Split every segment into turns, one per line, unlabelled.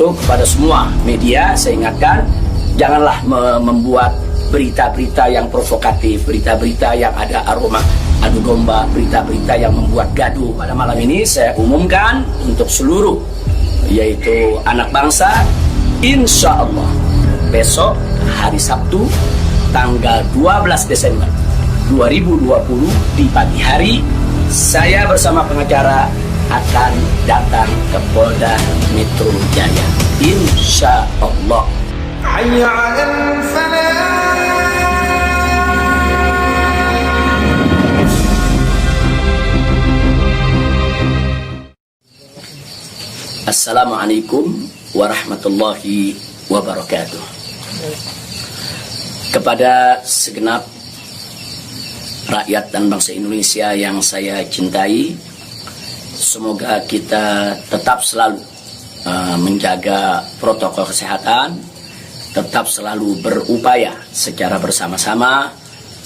itu kepada semua media saya ingatkan, janganlah membuat berita-berita yang provokatif, berita-berita yang ada aroma adu domba, berita-berita yang membuat gaduh. Pada malam ini saya umumkan untuk seluruh, yaitu anak bangsa, insya Allah besok hari Sabtu tanggal 12 Desember 2020 di pagi hari, saya bersama pengacara akan datang ke Polda Metro Jaya, insya Allah. Assalamualaikum warahmatullahi wabarakatuh. Kepada segenap rakyat dan bangsa Indonesia yang saya cintai, semoga kita tetap selalu menjaga protokol kesehatan, tetap selalu berupaya secara bersama-sama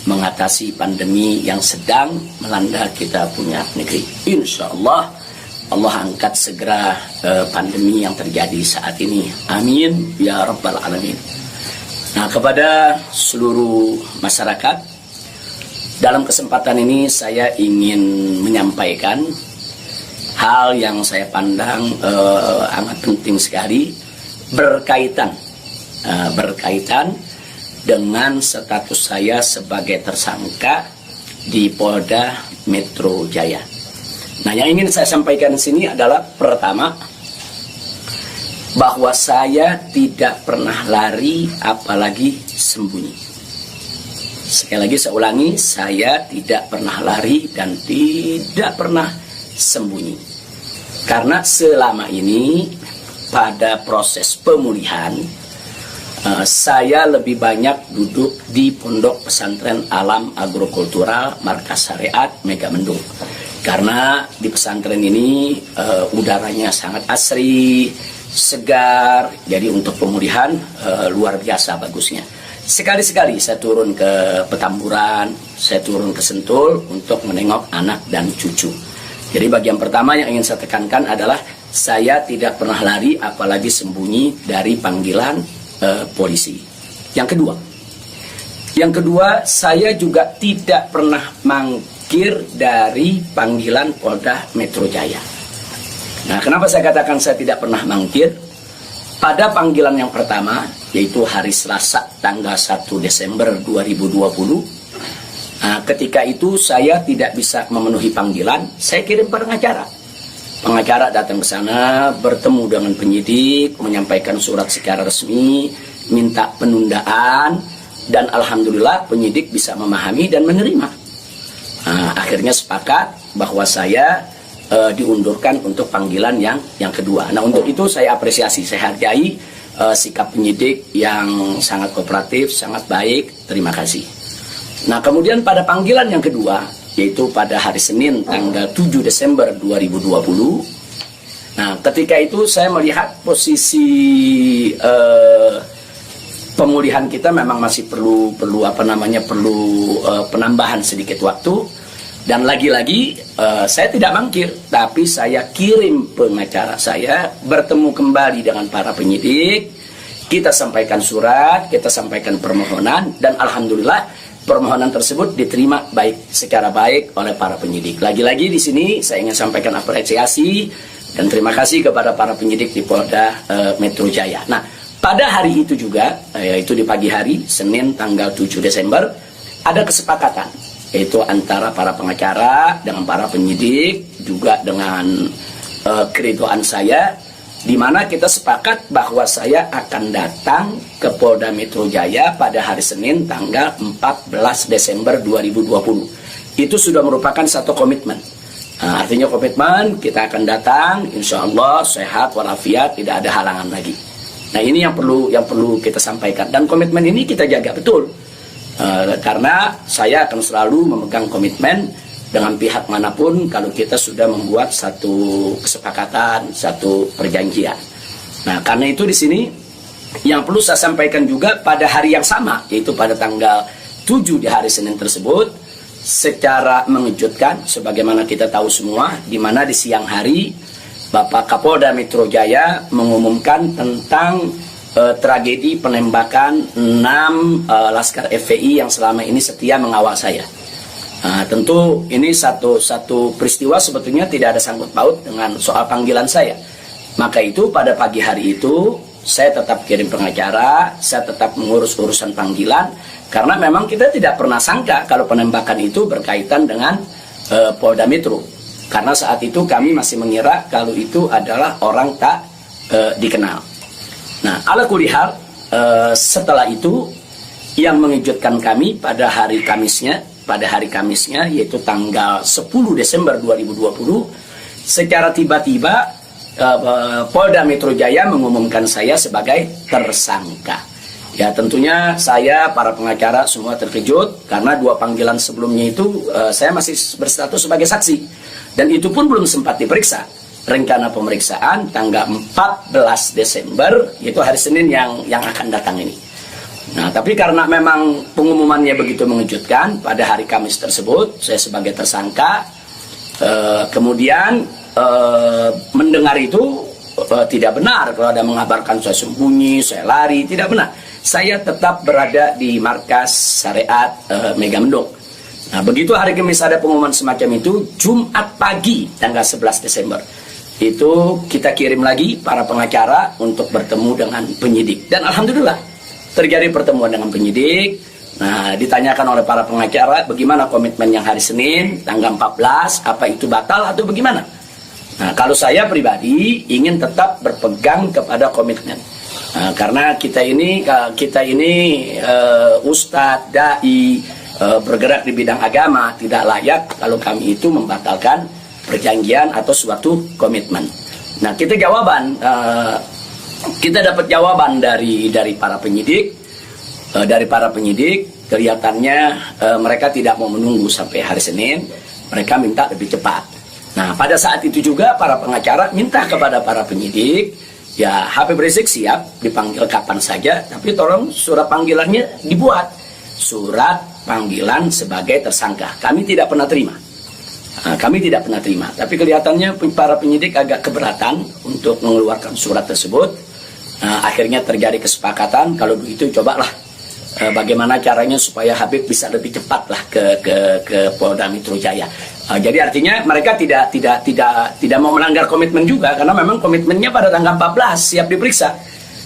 mengatasi pandemi yang sedang melanda kita punya negeri. Insya Allah, Allah angkat segera pandemi yang terjadi saat ini. Amin ya rabbal alamin. Nah, kepada seluruh masyarakat, dalam kesempatan ini saya ingin menyampaikan hal yang saya pandang amat penting sekali berkaitan dengan status saya sebagai tersangka di Polda Metro Jaya. Nah, yang ingin saya sampaikan di sini adalah pertama, bahwa saya tidak pernah lari apalagi sembunyi. Sekali lagi saya ulangi, saya tidak pernah lari dan tidak pernah sembunyi. Karena selama ini pada proses pemulihan, saya lebih banyak duduk di Pondok Pesantren Alam Agrokultural Markas Syariat Megamendung. Karena di pesantren ini udaranya sangat asri, segar, jadi untuk pemulihan luar biasa bagusnya. Sekali-sekali saya turun ke Petamburan, saya turun ke Sentul untuk menengok anak dan cucu. Jadi bagian pertama yang ingin saya tekankan adalah saya tidak pernah lari apalagi sembunyi dari panggilan polisi. Yang kedua, saya juga tidak pernah mangkir dari panggilan Polda Metro Jaya. Nah, kenapa saya katakan saya tidak pernah mangkir? Pada panggilan yang pertama, yaitu hari Selasa tanggal 1 Desember 2020, ketika itu saya tidak bisa memenuhi panggilan, saya kirim pengacara. Pengacara datang ke sana, bertemu dengan penyidik, menyampaikan surat secara resmi, minta penundaan, dan alhamdulillah penyidik bisa memahami dan menerima. Akhirnya sepakat bahwa saya diundurkan untuk panggilan yang kedua. Nah, untuk itu saya apresiasi, saya hargai sikap penyidik yang sangat kooperatif, sangat baik. Terima kasih. Nah, kemudian pada panggilan yang kedua, yaitu pada hari Senin tanggal 7 Desember 2020. Nah, ketika itu saya melihat posisi pemulihan kita memang masih perlu penambahan sedikit waktu. Dan lagi-lagi saya tidak mangkir, tapi saya kirim pengacara saya bertemu kembali dengan para penyidik. Kita sampaikan surat, kita sampaikan permohonan, dan alhamdulillah permohonan tersebut diterima secara baik oleh para penyidik. Lagi-lagi di sini saya ingin sampaikan apresiasi dan terima kasih kepada para penyidik di Polda Metro Jaya. Nah, pada hari itu juga, yaitu di pagi hari Senin tanggal 7 Desember, ada kesepakatan, yaitu antara para pengacara dengan para penyidik, juga dengan keridoan saya, di mana kita sepakat bahwa saya akan datang ke Polda Metro Jaya pada hari Senin tanggal 14 Desember 2020. Itu sudah merupakan satu komitmen. Artinya komitmen, kita akan datang, insya Allah sehat walafiat, tidak ada halangan lagi. Nah, ini yang perlu kita sampaikan, dan komitmen ini kita jaga betul. Karena saya akan selalu memegang komitmen dengan pihak manapun kalau kita sudah membuat satu kesepakatan, satu perjanjian. Nah, karena itu di sini yang perlu saya sampaikan juga pada hari yang sama, yaitu pada tanggal 7 di hari Senin tersebut, secara mengejutkan, sebagaimana kita tahu semua, di mana di siang hari Bapak Kapolda Metro Jaya mengumumkan tentang tragedi penembakan 6 Laskar FPI yang selama ini setia mengawal saya. Tentu ini satu peristiwa sebetulnya tidak ada sangkut paut dengan soal panggilan saya. Maka itu pada pagi hari itu saya tetap kirim pengacara, saya tetap mengurus urusan panggilan, karena memang kita tidak pernah sangka kalau penembakan itu berkaitan dengan Polda Metro. Karena saat itu kami masih mengira kalau itu adalah orang tak dikenal. Nah, ala kulihal, setelah itu yang mengejutkan kami pada hari Kamisnya, yaitu tanggal 10 Desember 2020, secara tiba-tiba Polda Metro Jaya mengumumkan saya sebagai tersangka. Ya, tentunya saya, para pengacara semua terkejut karena 2 panggilan sebelumnya itu saya masih berstatus sebagai saksi, dan itu pun belum sempat diperiksa. Rencana pemeriksaan tanggal 14 Desember, yaitu hari Senin yang akan datang ini. Nah, tapi karena memang pengumumannya begitu mengejutkan, pada hari Kamis tersebut saya sebagai tersangka, kemudian mendengar itu tidak benar kalau ada mengabarkan saya sembunyi, saya lari, tidak benar. Saya tetap berada di markas syariat Megamendung. Nah, begitu hari Kamis ada pengumuman semacam itu, Jumat pagi tanggal 11 Desember itu kita kirim lagi para pengacara untuk bertemu dengan penyidik, dan alhamdulillah terjadi pertemuan dengan penyidik. Nah, ditanyakan oleh para pengacara bagaimana komitmen yang hari Senin tanggal 14, apa itu batal atau bagaimana. Nah, kalau saya pribadi ingin tetap berpegang kepada komitmen. Nah, karena kita ini ustadz, dai, bergerak di bidang agama, tidak layak kalau kami itu membatalkan perjanjian atau suatu komitmen. Nah, kita dapat jawaban dari para penyidik. Dari para penyidik kelihatannya mereka tidak mau menunggu sampai hari Senin, mereka minta lebih cepat. Nah, pada saat itu juga para pengacara minta kepada para penyidik, ya Habib Rizik siap dipanggil kapan saja, tapi tolong surat panggilannya dibuat. Surat panggilan sebagai tersangka. Kami tidak pernah terima. Kami tidak pernah terima. Tapi kelihatannya para penyidik agak keberatan untuk mengeluarkan surat tersebut. Akhirnya terjadi kesepakatan, kalau begitu cobalah bagaimana caranya supaya Habib bisa lebih cepat lah ke Polda Metro Jaya. Jadi artinya mereka tidak mau melanggar komitmen juga, karena memang komitmennya pada tanggal 14 siap diperiksa.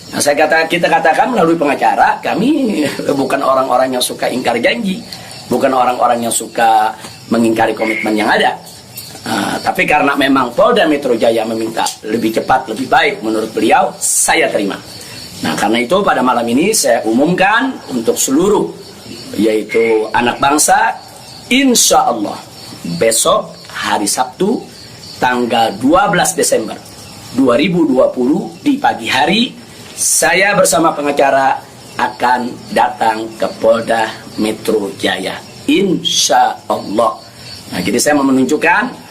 Nah, kita katakan melalui pengacara, kami bukan orang-orang yang suka ingkar janji, bukan orang-orang yang suka mengingkari komitmen yang ada. Tapi karena memang Polda Metro Jaya meminta lebih cepat, lebih baik menurut beliau, saya terima. Nah, karena itu pada malam ini saya umumkan untuk seluruh, yaitu anak bangsa, insya Allah besok hari Sabtu tanggal 12 Desember 2020 di pagi hari, saya bersama pengacara akan datang ke Polda Metro Jaya, insya Allah. Nah, jadi saya mau menunjukkan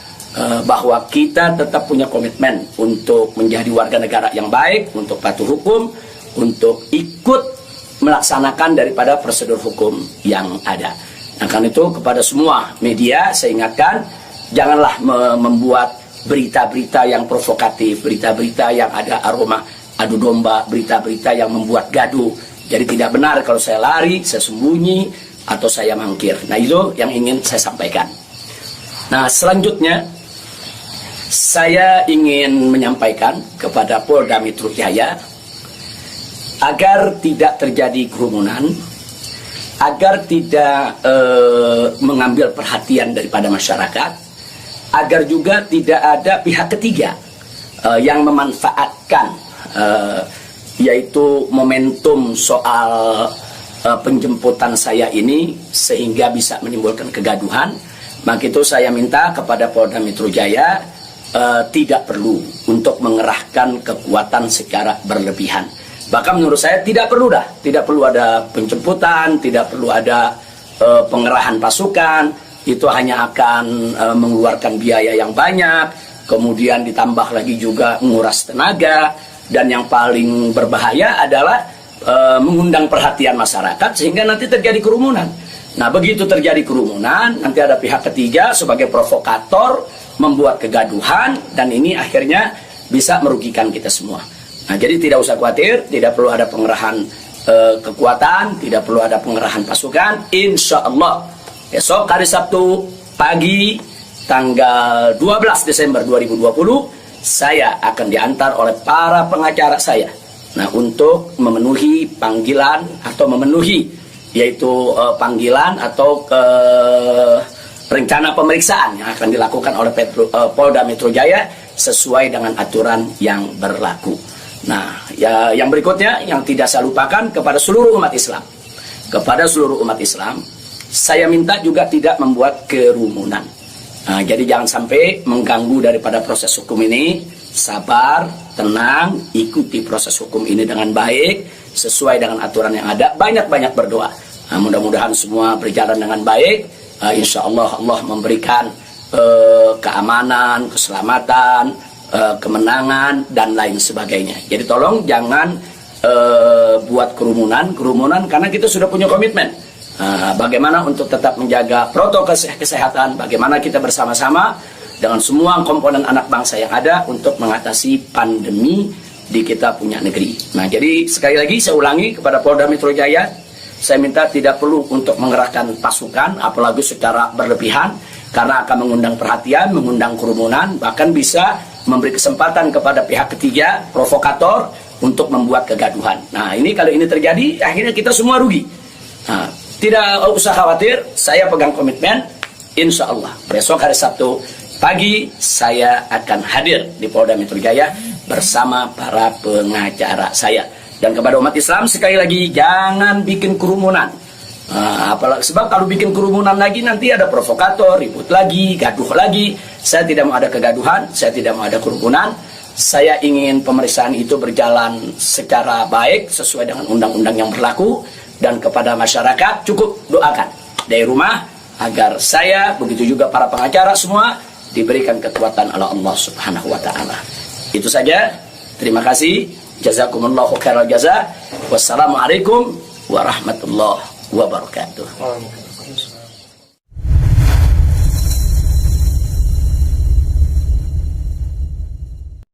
bahwa kita tetap punya komitmen untuk menjadi warga negara yang baik, untuk patuh hukum, untuk ikut melaksanakan daripada prosedur hukum yang ada. Nah, karena itu kepada semua media saya ingatkan, janganlah membuat berita-berita yang provokatif, berita-berita yang ada aroma adu domba, berita-berita yang membuat gaduh. Jadi tidak benar kalau saya lari, saya sembunyi, atau saya mangkir. Nah, itu yang ingin saya sampaikan. Nah, selanjutnya saya ingin menyampaikan kepada Polda Metro Jaya agar tidak terjadi kerumunan, agar tidak mengambil perhatian daripada masyarakat, agar juga tidak ada pihak ketiga yang memanfaatkan yaitu momentum soal penjemputan saya ini sehingga bisa menimbulkan kegaduhan. Maka itu saya minta kepada Polda Metro Jaya tidak perlu untuk mengerahkan kekuatan secara berlebihan. Bahkan menurut saya tidak perlu ada penjemputan, tidak perlu ada pengerahan pasukan. Itu hanya akan mengeluarkan biaya yang banyak, kemudian ditambah lagi juga menguras tenaga, dan yang paling berbahaya adalah mengundang perhatian masyarakat sehingga nanti terjadi kerumunan. Nah, begitu terjadi kerumunan, nanti ada pihak ketiga sebagai provokator membuat kegaduhan, dan ini akhirnya bisa merugikan kita semua. Nah, jadi tidak usah khawatir, tidak perlu ada pengerahan kekuatan, tidak perlu ada pengerahan pasukan. Insya Allah besok hari Sabtu pagi tanggal 12 Desember 2020 saya akan diantar oleh para pengacara saya. Nah, untuk memenuhi panggilan atau memenuhi yaitu panggilan atau rencana pemeriksaan yang akan dilakukan oleh Polda Metro Jaya sesuai dengan aturan yang berlaku. Nah, ya, yang berikutnya yang tidak saya lupakan kepada seluruh umat Islam. Kepada seluruh umat Islam, saya minta juga tidak membuat kerumunan. Nah, jadi jangan sampai mengganggu daripada proses hukum ini. Sabar, tenang, ikuti proses hukum ini dengan baik, sesuai dengan aturan yang ada. Banyak-banyak berdoa. Nah, mudah-mudahan semua berjalan dengan baik. Insya Allah Allah memberikan keamanan, keselamatan, kemenangan dan lain sebagainya. Jadi tolong jangan buat kerumunan karena kita sudah punya komitmen. Bagaimana untuk tetap menjaga protokol kesehatan, bagaimana kita bersama-sama dengan semua komponen anak bangsa yang ada untuk mengatasi pandemi di kita punya negeri. Nah, jadi sekali lagi saya ulangi kepada Polda Metro Jaya, saya minta tidak perlu untuk mengerahkan pasukan, apalagi secara berlebihan, karena akan mengundang perhatian, mengundang kerumunan, bahkan bisa memberi kesempatan kepada pihak ketiga, provokator, untuk membuat kegaduhan. Nah, ini kalau ini terjadi, akhirnya kita semua rugi. Nah, tidak usah khawatir, saya pegang komitmen, insya Allah besok hari Sabtu pagi saya akan hadir di Polda Metro Jaya bersama para pengacara saya. Dan kepada umat Islam sekali lagi jangan bikin kerumunan. Apalagi sebab kalau bikin kerumunan lagi nanti ada provokator, ribut lagi, gaduh lagi. Saya tidak mau ada kegaduhan, saya tidak mau ada kerumunan. Saya ingin pemeriksaan itu berjalan secara baik sesuai dengan undang-undang yang berlaku. Dan kepada masyarakat cukup doakan dari rumah agar saya, begitu juga para pengacara semua diberikan kekuatan oleh Allah Subhanahu wa taala. Itu saja. Terima kasih. Jazakumullahu khairal jazaa. Wassalamualaikum warahmatullahi wabarakatuh.